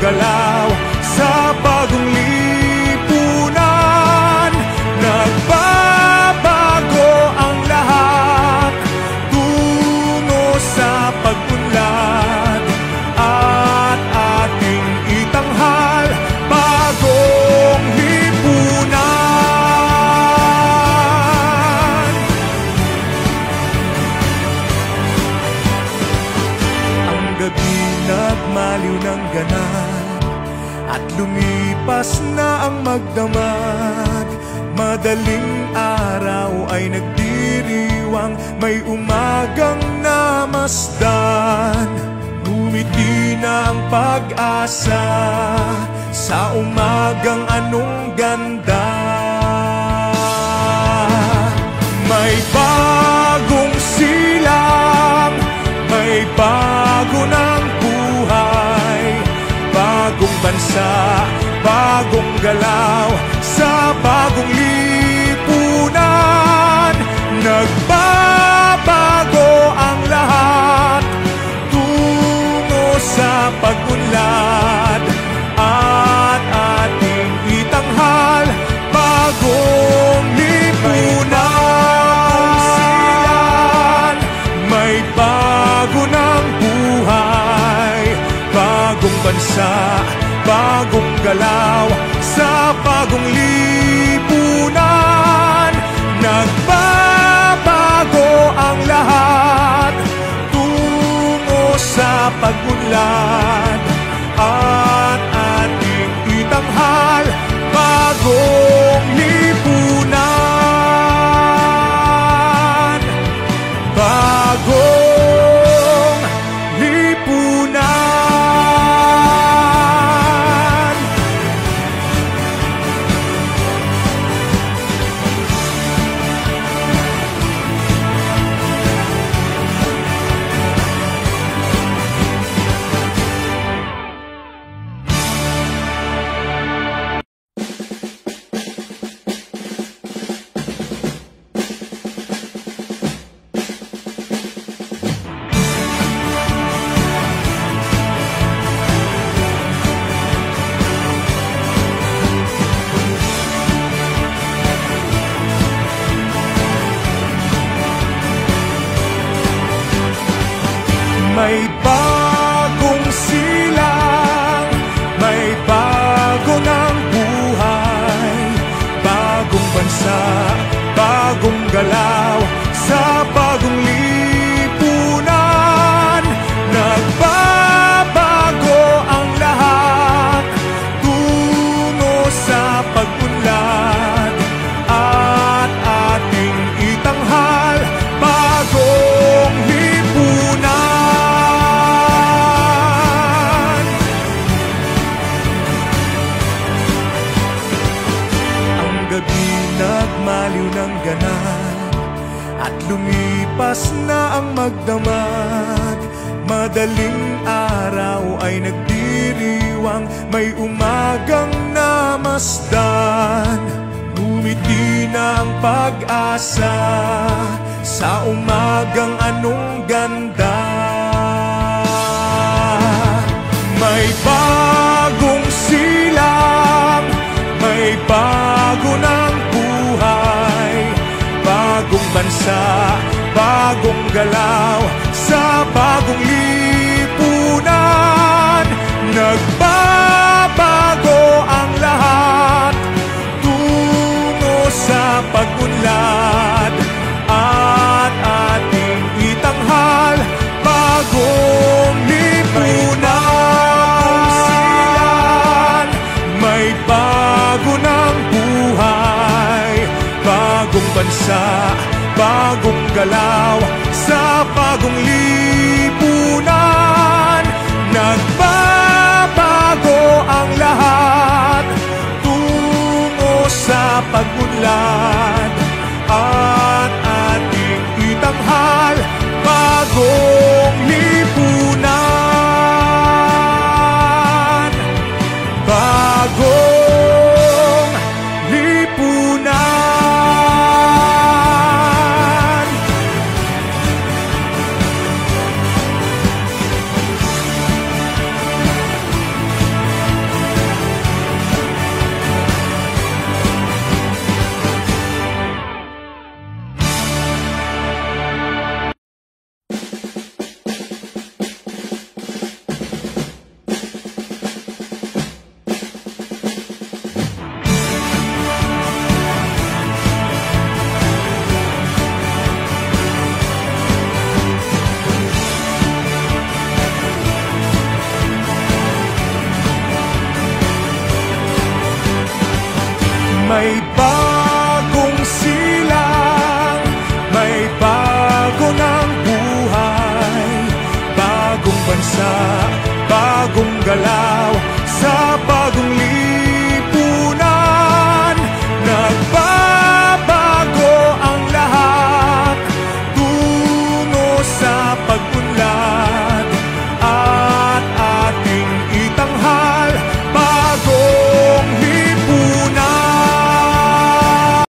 galaw sa bagong lipunan. Nagbabago ang lahat tungo sa pag-unlad at ating itanghal bagong lipunan. Ang gabi nagmaliw ng ganap at lumipas na ang magdamag. Madaling araw ay nagdiriwang, may umagang namasdan. Ngumiti na ang pag-asa sa umagang anong ganda. May bagong silang, may bago ng buhay, bagong bansa, bagong galaw sa bagong lipunan. Nagbabago ang lahat tungo sa pag-unlad at ating itanghal bagong lipunan. May bago ng buhay, bagong bansa, bagong galaw sa bagong lipunan. Nagbabago ang lahat tungo sa pag-unlad at ating itanghal bagong lipunan. Bagong lipunan. May bagong silang, may bago ng buhay, bagong bansa, bagong galaw sa bagong lipunan. Nagbabago ang lahat tungo sa pag-unlad at ating itanghal bagong lipunan. Nagmaliw ng ganap at lumipas na ang magdamag. Madaling araw ay nagdiriwang, may umagang namasdan. Ngumiti na ang pag-asa sa umagang anong ganda. May bagong silang, may bago ng buhay, bagong bansa, bagong galaw sa bagong lipunan. Nagbabago ang lahat tungo sa pag-unlad at ating itanghal bagong lipunan. May bago ng buhay, bagong bansa, bagong galaw sa bagong lipunan. Nagbabago ang lahat tungo sa pag-unlad at ating itanghal bagong lipunan. Bagong lipunan. May bagong silang, may bago ng buhay, bagong bansa, bagong galaw, sa bagong lipunan.